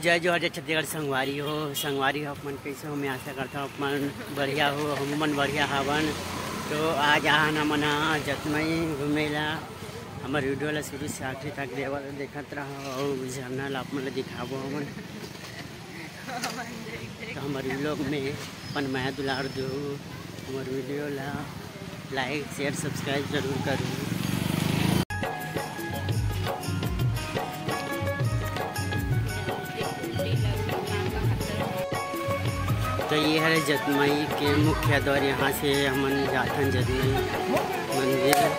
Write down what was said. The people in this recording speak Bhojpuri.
जय जोहर जय छत्तीसगढ़ संगवारी हो अपन कैसे हो। मैं आशा करता हूँ अपन बढ़िया हो, हमन बढ़िया हवन। तो आज आना मना जतमई घूमेला। हमारे वीडियो ला शुरू से आखिरी तक देखत रहो और झरना ला अपन दिखाबो हमन। तो हमारे लोग में अपन माया दुलार दो, हमारे वीडियो ला लाइक शेयर सब्सक्राइब जरूर करूँ। तो ये है जतमई के मुख्य द्वार। यहाँ से हमन जाथन जतमई मंदिर।